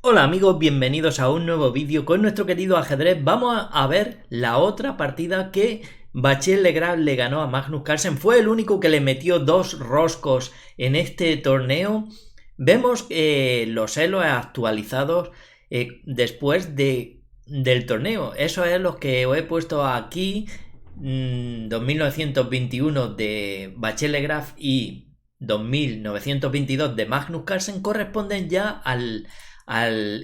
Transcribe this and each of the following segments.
Hola amigos, bienvenidos a un nuevo vídeo con nuestro querido ajedrez. Vamos a ver con nuestro querido ajedrez. Vamos a ver la otra partida que Bachel Legrand le ganó a Magnus Carlsen. Fue el único que le metió dos roscos en este torneo. Vemos los elos actualizados después del torneo. Eso es lo que os he puesto aquí. 2921 de Bachel Legrand y 2922 de Magnus Carlsen corresponden ya al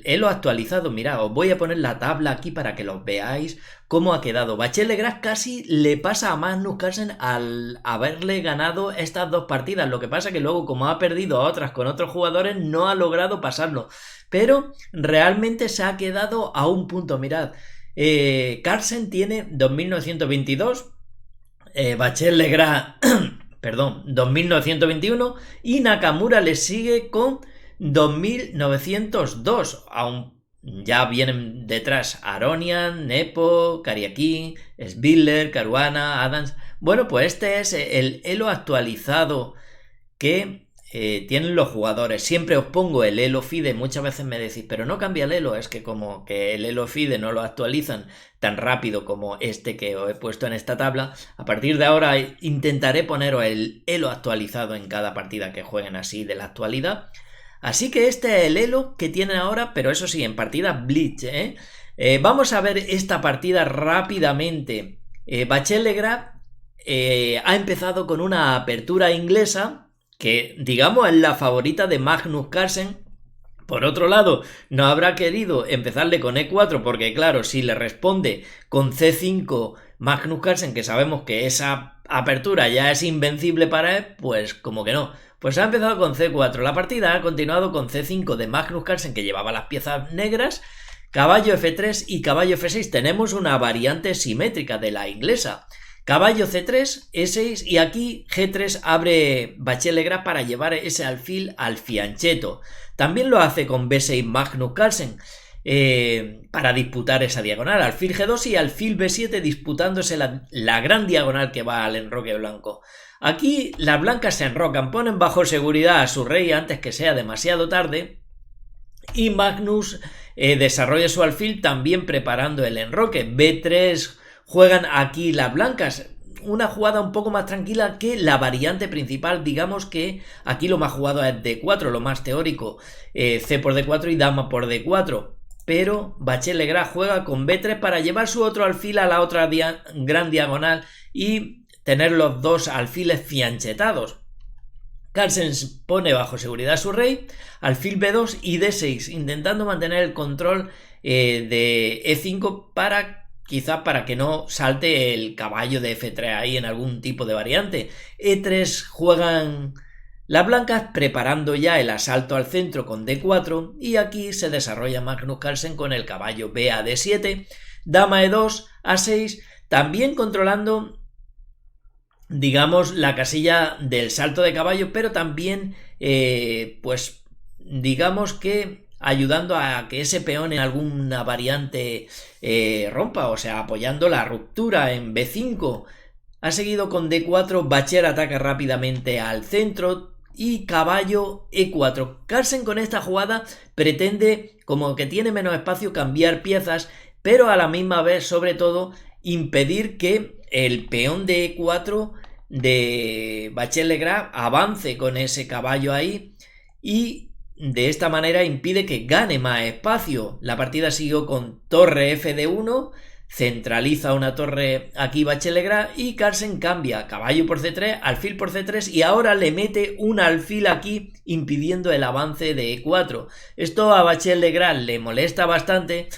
elo actualizado. Mirad, os voy a poner la tabla aquí para que los veáis cómo ha quedado. Bachel Legrand casi le pasa a Magnus Carlsen al haberle ganado estas dos partidas. Lo que pasa que luego, como ha perdido a otras con otros jugadores, no ha logrado pasarlo. Pero realmente se ha quedado a un punto. Mirad, Carlsen tiene 2922, Bachel Legrand perdón, 2921 y Nakamura le sigue con 2902. Aún ya vienen detrás Aronian, Nepo, Kariaki, Spiller, Caruana, Adams. Bueno, pues este es el elo actualizado que tienen los jugadores. Siempre os pongo el elo FIDE. Muchas veces me decís, pero no cambia el elo. Es que como que el elo FIDE no lo actualizan tan rápido como este que os he puesto en esta tabla. A partir de ahora intentaré poneros el elo actualizado en cada partida que jueguen así de la actualidad. Así que este es el elo que tienen ahora, pero eso sí, en partida Blitz. Vamos a ver esta partida rápidamente. Bachel Legrand ha empezado con una apertura inglesa que, digamos, es la favorita de Magnus Carlsen. Por otro lado, no habrá querido empezarle con E4 porque, claro, si le responde con C5 Magnus Carlsen, que sabemos que esa apertura ya es invencible para él, pues como que no. Pues ha empezado con C4. La partida ha continuado con C5 de Magnus Carlsen, que llevaba las piezas negras, caballo F3 y caballo F6. Tenemos una variante simétrica de la inglesa. Caballo C3, E6 y aquí G3 abre Bachel Legrand para llevar ese alfil al fianchetto. También lo hace con B6 Magnus Carlsen para disputar esa diagonal. Alfil G2 y alfil B7 disputándose la gran diagonal que va al enroque blanco. Aquí las blancas se enrocan, ponen bajo seguridad a su rey antes que sea demasiado tarde y Magnus desarrolla su alfil también preparando el enroque. B3 juegan aquí las blancas, una jugada un poco más tranquila que la variante principal. Digamos que aquí lo más jugado es D4, lo más teórico, C por D4 y dama por D4, pero Bachel Legrand juega con B3 para llevar su otro alfil a la otra gran diagonal y tener los dos alfiles fianchetados. Carlsen pone bajo seguridad a su rey, alfil B2 y D6, intentando mantener el control de E5 quizá para que no salte el caballo de F3 ahí en algún tipo de variante. E3 juegan las blancas preparando ya el asalto al centro con D4 y aquí se desarrolla Magnus Carlsen con el caballo B a D7, dama E2, A6, también controlando, digamos, la casilla del salto de caballo, pero también pues digamos que ayudando a que ese peón en alguna variante rompa, o sea, apoyando la ruptura en B5. Ha seguido con D4, Bachel ataca rápidamente al centro y caballo E4. Carlsen con esta jugada pretende, como que tiene menos espacio, cambiar piezas, pero a la misma vez, sobre todo, impedir que el peón de E4 de Bachel Legrand avance con ese caballo ahí y de esta manera impide que gane más espacio. La partida siguió con torre F1, centraliza una torre aquí Bachel Legrand y Carlsen cambia caballo por C3, alfil por C3 y ahora le mete un alfil aquí impidiendo el avance de E4. Esto a Bachel Legrand le molesta bastante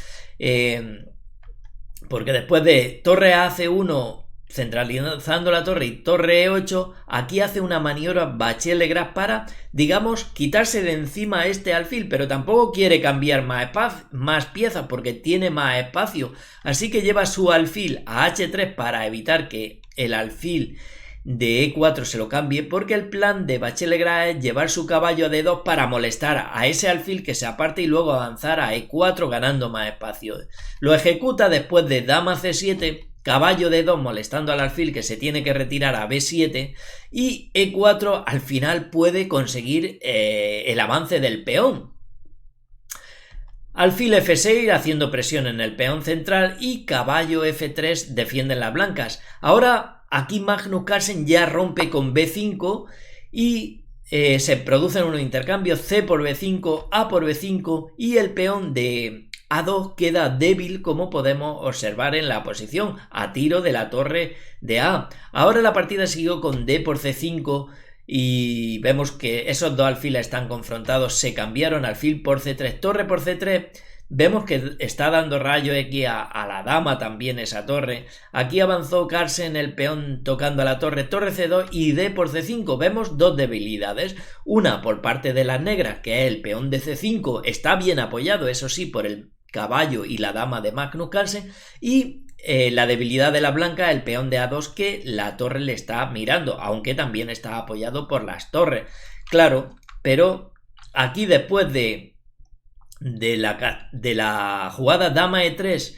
porque después de torre a C1 centralizando la torre y torre E8, aquí hace una maniobra Bachel Legrand para, digamos, quitarse de encima este alfil, pero tampoco quiere cambiar más piezas porque tiene más espacio, así que lleva su alfil a H3 para evitar que el alfil de E4 se lo cambie, porque el plan de Bachel Legrand es llevar su caballo a D2 para molestar a ese alfil que se aparte y luego avanzar a E4 ganando más espacio. Lo ejecuta después de dama C7, caballo D2 molestando al alfil que se tiene que retirar a B7 y E4 al final puede conseguir el avance del peón. Alfil F6 haciendo presión en el peón central y caballo F3 defienden las blancas. Ahora aquí Magnus Carlsen ya rompe con B5 y se producen unos intercambios C por B5, A por B5 y el peón de A2 queda débil, como podemos observar en la posición, a tiro de la torre de A. Ahora la partida siguió con D por C5 y vemos que esos dos alfiles están confrontados, se cambiaron alfil por C3, torre por C3. Vemos que está dando rayo X a la dama también esa torre. Aquí avanzó Carlsen el peón tocando a la torre, torre C2 y D por C5. Vemos dos debilidades. Una por parte de las negras, que es el peón de C5. Está bien apoyado, eso sí, por el caballo y la dama de Magnus Carlsen. Y la debilidad de la blanca, el peón de A2, que la torre le está mirando, aunque también está apoyado por las torres. Claro, pero aquí después de la jugada dama E3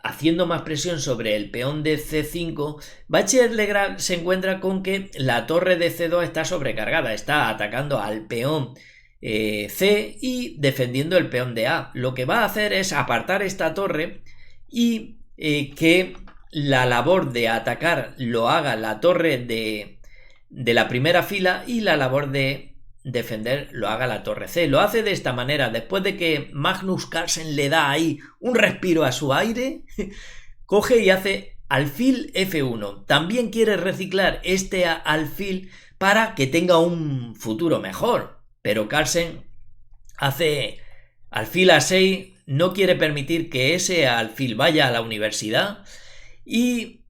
haciendo más presión sobre el peón de C5, Bachelard se encuentra con que la torre de C2 está sobrecargada, está atacando al peón C y defendiendo el peón de A. Lo que va a hacer es apartar esta torre y que la labor de atacar lo haga la torre de la primera fila y la labor de defender lo haga la torre C. Lo hace de esta manera, después de que Magnus Carlsen le da ahí un respiro a su aire, coge y hace alfil F1. También quiere reciclar este alfil para que tenga un futuro mejor, pero Carlsen hace alfil A6, no quiere permitir que ese alfil vaya a la universidad y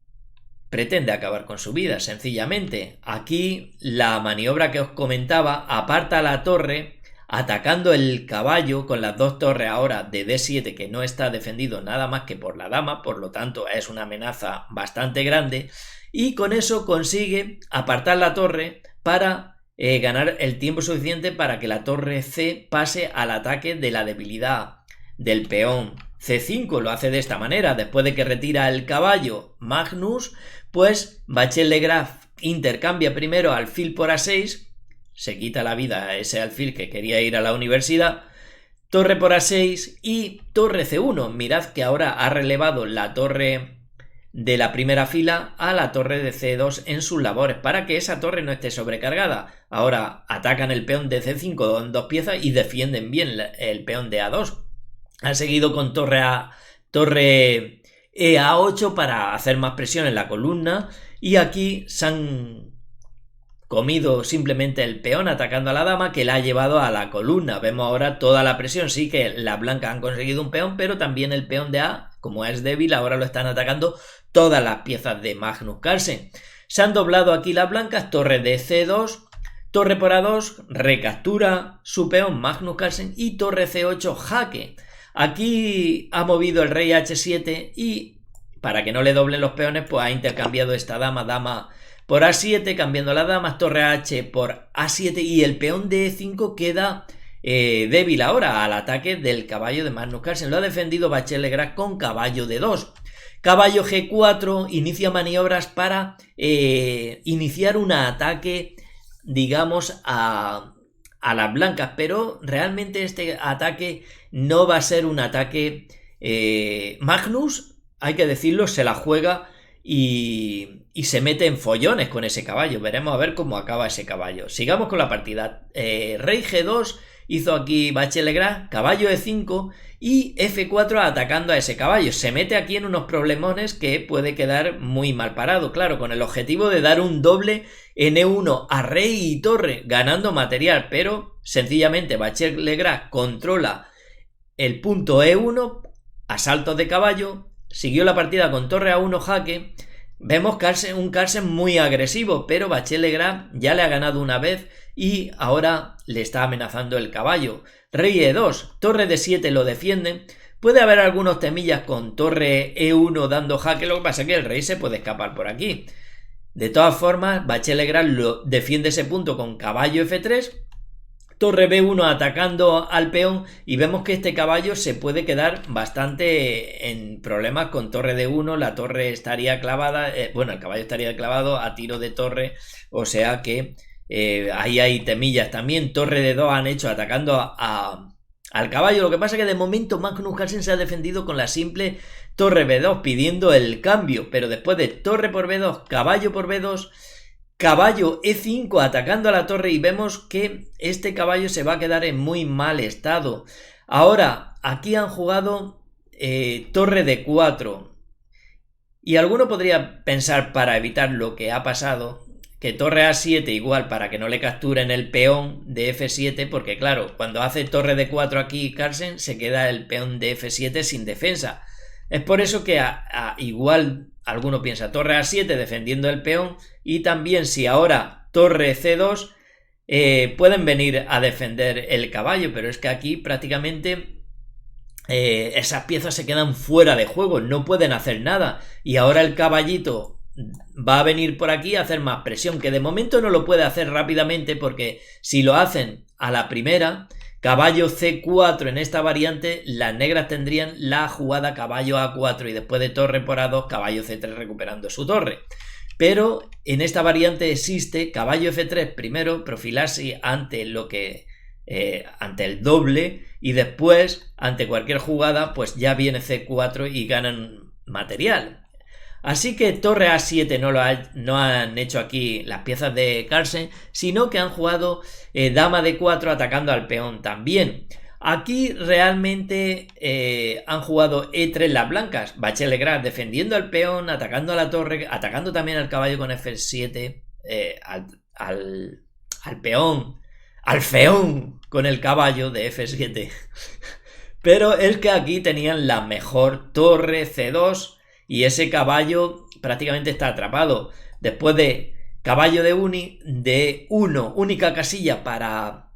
pretende acabar con su vida, sencillamente. Aquí la maniobra que os comentaba, aparta la torre, atacando el caballo con las dos torres ahora de D7, que no está defendido nada más que por la dama, por lo tanto es una amenaza bastante grande, y con eso consigue apartar la torre para ganar el tiempo suficiente para que la torre C pase al ataque de la debilidad del peón C5. Lo hace de esta manera, después de que retira el caballo Magnus, pues Bachelard intercambia primero alfil por A6, se quita la vida a ese alfil que quería ir a la universidad, torre por A6 y torre C1. Mirad que ahora ha relevado la torre de la primera fila a la torre de C2 en sus labores, para que esa torre no esté sobrecargada. Ahora atacan el peón de C5 en dos piezas y defienden bien el peón de A2. Han seguido con torre A8 para hacer más presión en la columna, y aquí se han comido simplemente el peón atacando a la dama, que la ha llevado a la columna. Vemos ahora toda la presión. Sí que las blancas han conseguido un peón, pero también el peón de A, como es débil, ahora lo están atacando todas las piezas de Magnus Carlsen. Se han doblado aquí las blancas, torre de C2, torre por A2, recaptura su peón Magnus Carlsen y torre C8 jaque. Aquí ha movido el rey H7 y para que no le doblen los peones, pues ha intercambiado esta dama por A7, cambiando las damas, torre H por A7 y el peón de E5 queda débil ahora al ataque del caballo de Magnus Carlsen. Lo ha defendido Bachelard con caballo de 2. Caballo G4 inicia maniobras para iniciar un ataque, digamos, a las blancas, pero realmente este ataque no va a ser un ataque. Magnus, hay que decirlo, se la juega y se mete en follones con ese caballo. Veremos a ver cómo acaba ese caballo. Sigamos con la partida. Rey G2 hizo aquí Bachelard, caballo E5 y F4 atacando a ese caballo. Se mete aquí en unos problemones que puede quedar muy mal parado, claro, con el objetivo de dar un doble en E1 a rey y torre, ganando material, pero sencillamente Bachelard controla el punto E1, asaltos de caballo, siguió la partida con torre A1 jaque. Vemos un Carlsen muy agresivo, pero Bachelard ya le ha ganado una vez y ahora le está amenazando el caballo. Rey E2, torre D7 lo defienden. Puede haber algunos temillas con torre E1 dando jaque, lo que pasa es que el rey se puede escapar por aquí. De todas formas, Bachelard defiende ese punto con caballo F3, torre B1 atacando al peón, y vemos que este caballo se puede quedar bastante en problemas con torre D1, la torre estaría clavada, el caballo estaría clavado a tiro de torre, o sea que ahí hay temillas también. Torre D2 han hecho atacando a al caballo. Lo que pasa es que de momento Magnus Carlsen se ha defendido con la simple torre B2 pidiendo el cambio, pero después de torre por B2, caballo por B2, caballo E5 atacando a la torre, y vemos que este caballo se va a quedar en muy mal estado. Ahora, aquí han jugado torre D4, y alguno podría pensar, para evitar lo que ha pasado, que torre A7 igual, para que no le capturen el peón de F7, porque claro, cuando hace torre D4 aquí Carlsen, se queda el peón de F7 sin defensa. Es por eso que igual alguno piensa torre A7 defendiendo el peón, y también si ahora torre C2 pueden venir a defender el caballo, pero es que aquí prácticamente esas piezas se quedan fuera de juego, no pueden hacer nada, y ahora el caballito va a venir por aquí a hacer más presión, que de momento no lo puede hacer rápidamente, porque si lo hacen a la primera, caballo C4 en esta variante, las negras tendrían la jugada caballo A4 y después de torre por A2, caballo C3 recuperando su torre. Pero en esta variante existe caballo F3 primero, profilarse ante ante el doble, y después ante cualquier jugada pues ya viene C4 y ganan material. Así que torre A7 no han hecho aquí las piezas de Carlsen, sino que han jugado dama D4 atacando al peón también. Aquí realmente han jugado E3 las blancas, Bachelet defendiendo al peón, atacando a la torre, atacando también al caballo con F7, al peón, al feón con el caballo de F7. Pero es que aquí tenían la mejor torre C2 y ese caballo prácticamente está atrapado. Después de caballo de 1, única casilla para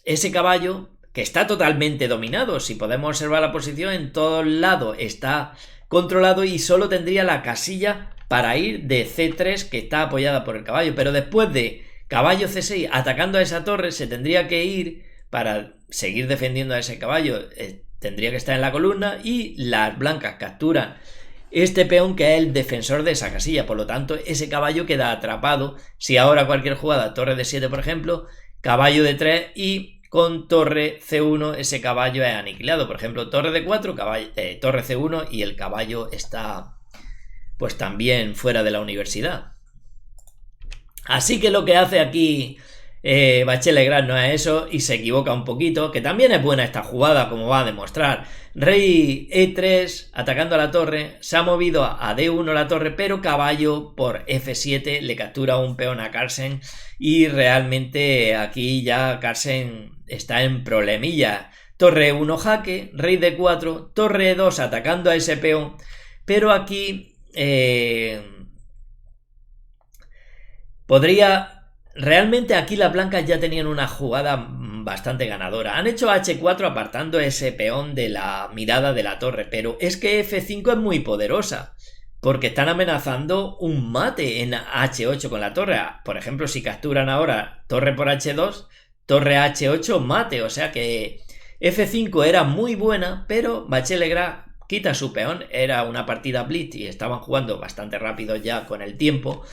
ese caballo, que está totalmente dominado. Si podemos observar la posición, en todos lados está controlado y solo tendría la casilla para ir de C3, que está apoyada por el caballo. Pero después de caballo C6 atacando a esa torre, se tendría que ir para seguir defendiendo a ese caballo. Tendría que estar en la columna, y las blancas capturan este peón que es el defensor de esa casilla. Por lo tanto, ese caballo queda atrapado. Si ahora cualquier jugada, torre D7 por ejemplo, caballo D3, y con torre C1 ese caballo es aniquilado. Por ejemplo, torre D4, torre C1, y el caballo está pues también fuera de la universidad. Así que lo que hace aquí Bachelet no es eso, y se equivoca un poquito, que también es buena esta jugada, como va a demostrar. Rey E3 atacando a la torre, se ha movido a D1 la torre, pero caballo por F7 le captura un peón a Carlsen, y realmente aquí ya Carlsen está en problemilla. Torre 1 jaque, rey D4, torre 2 atacando a ese peón, pero aquí realmente aquí las blancas ya tenían una jugada bastante ganadora. Han hecho H4 apartando ese peón de la mirada de la torre, pero es que F5 es muy poderosa, porque están amenazando un mate en H8 con la torre. Por ejemplo, si capturan ahora torre por H2, torre H8 mate, o sea que F5 era muy buena, pero Bachelet quita su peón. Era una partida blitz y estaban jugando bastante rápido ya con el tiempo.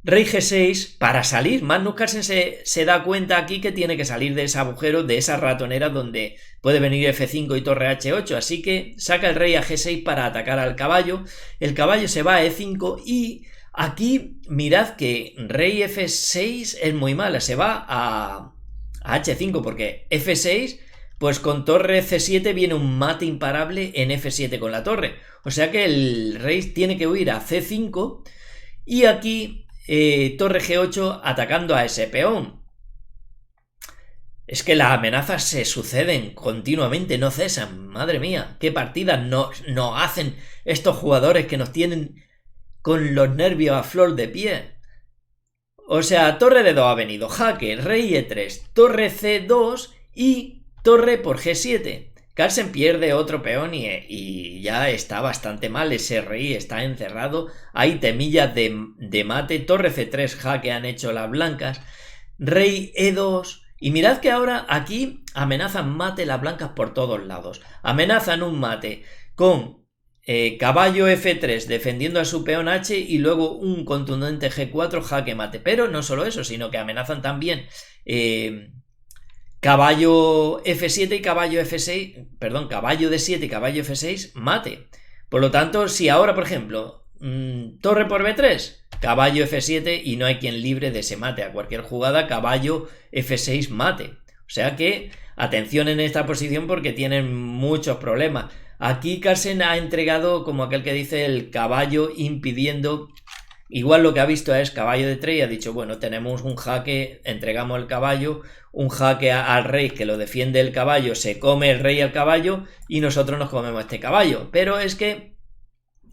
Rey G6 para salir. Magnus Carlsen se da cuenta aquí que tiene que salir de ese agujero, de esa ratonera donde puede venir F5 y torre H8, así que saca el rey a G6 para atacar al caballo. El caballo se va a E5, y aquí mirad que rey F6 es muy mala, se va a H5, porque F6 pues con torre C7 viene un mate imparable en F7 con la torre, o sea que el rey tiene que huir a C5, y aquí torre G8 atacando a ese peón. Es que las amenazas se suceden continuamente, no cesan. Madre mía, qué partidas nos hacen estos jugadores que nos tienen con los nervios a flor de pie. O sea, torre D2 ha venido, jaque, rey E3, torre C2 y torre por G7. Carlsen pierde otro peón y ya está bastante mal. Ese rey está encerrado. Hay temillas de mate. Torre C3 jaque han hecho las blancas. Rey E2. Y mirad que ahora aquí amenazan mate las blancas por todos lados. Amenazan un mate con caballo F3 defendiendo a su peón H, y luego un contundente G4 jaque mate. Pero no solo eso, sino que amenazan también caballo F7 y caballo F6, perdón, caballo D7 y caballo F6, mate. Por lo tanto, si ahora, por ejemplo, torre por B3, caballo F7 y no hay quien libre de ese mate. A cualquier jugada, caballo F6 mate. O sea que atención en esta posición porque tienen muchos problemas. Aquí Carlsen ha entregado, como aquel que dice, el caballo impidiendo. Igual lo que ha visto es caballo de 3 y ha dicho, bueno, tenemos un jaque, entregamos el caballo, un jaque al rey que lo defiende el caballo, se come el rey al caballo y nosotros nos comemos este caballo. Pero es que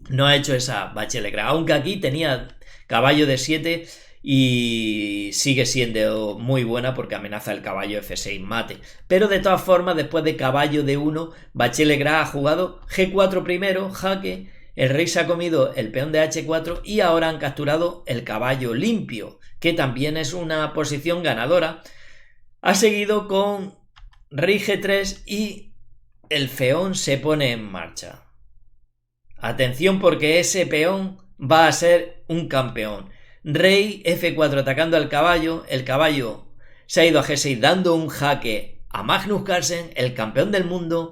no ha hecho esa Bachelet Graf, aunque aquí tenía caballo de 7 y sigue siendo muy buena porque amenaza el caballo F6 mate. Pero de todas formas, después de caballo de 1, Bachelet Graf ha jugado G4 primero, jaque, el rey se ha comido el peón de H4 y ahora han capturado el caballo limpio, que también es una posición ganadora. Ha seguido con rey G3 y el peón se pone en marcha. Atención porque ese peón va a ser un campeón. Rey F4 atacando al caballo, el caballo se ha ido a G6 dando un jaque a Magnus Carlsen, el campeón del mundo.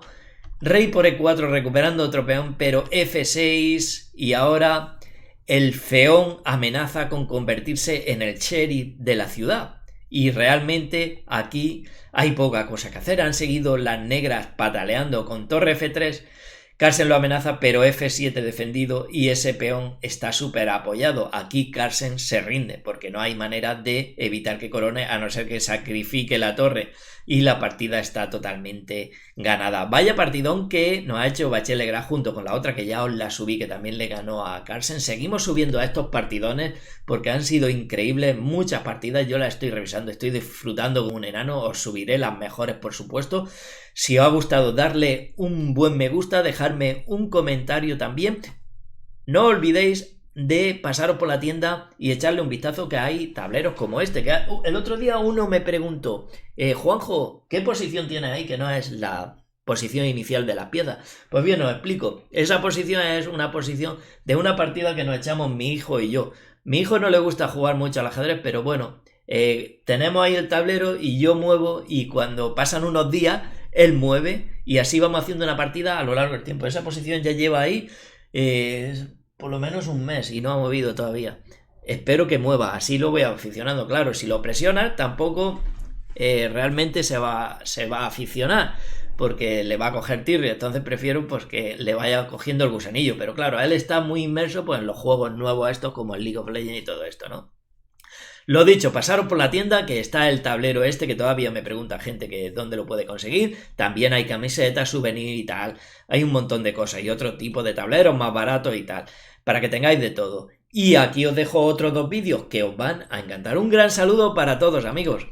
Rey por E4 recuperando otro peón, pero F6 y ahora el feón amenaza con convertirse en el sheriff de la ciudad. Y realmente aquí hay poca cosa que hacer. Han seguido las negras pataleando con torre F3. Carlsen lo amenaza, pero F7 defendido y ese peón está súper apoyado. Aquí Carlsen se rinde porque no hay manera de evitar que corone a no ser que sacrifique la torre y la partida está totalmente ganada. Vaya partidón que nos ha hecho Bachelet Graf junto con la otra que ya os la subí que también le ganó a Carlsen. Seguimos subiendo a estos partidones porque han sido increíbles muchas partidas. Yo las estoy revisando, estoy disfrutando como un enano. Os subiré las mejores por supuesto. Si os ha gustado, darle un buen me gusta, dejarme un comentario también. No olvidéis de pasaros por la tienda y echarle un vistazo que hay tableros como este. Que el otro día uno me preguntó, Juanjo, ¿qué posición tienes ahí que no es la posición inicial de las piezas? Pues bien, os explico. Esa posición es una posición de una partida que nos echamos mi hijo y yo. Mi hijo no le gusta jugar mucho al ajedrez, pero bueno, tenemos ahí el tablero y yo muevo y cuando pasan unos días él mueve y así vamos haciendo una partida a lo largo del tiempo. Esa posición ya lleva ahí por lo menos un mes y no ha movido todavía. Espero que mueva, así lo voy aficionando. Claro, si lo presionas tampoco realmente se va a aficionar porque le va a coger tirria, entonces prefiero pues que le vaya cogiendo el gusanillo. Pero claro, él está muy inmerso pues en los juegos nuevos estos como el League of Legends y todo esto, ¿no? Lo dicho, pasaros por la tienda que está el tablero este que todavía me pregunta gente que dónde lo puede conseguir. También hay camisetas, souvenir y tal. Hay un montón de cosas y otro tipo de tableros más baratos y tal. Para que tengáis de todo. Y aquí os dejo otros 2 vídeos que os van a encantar. Un gran saludo para todos amigos.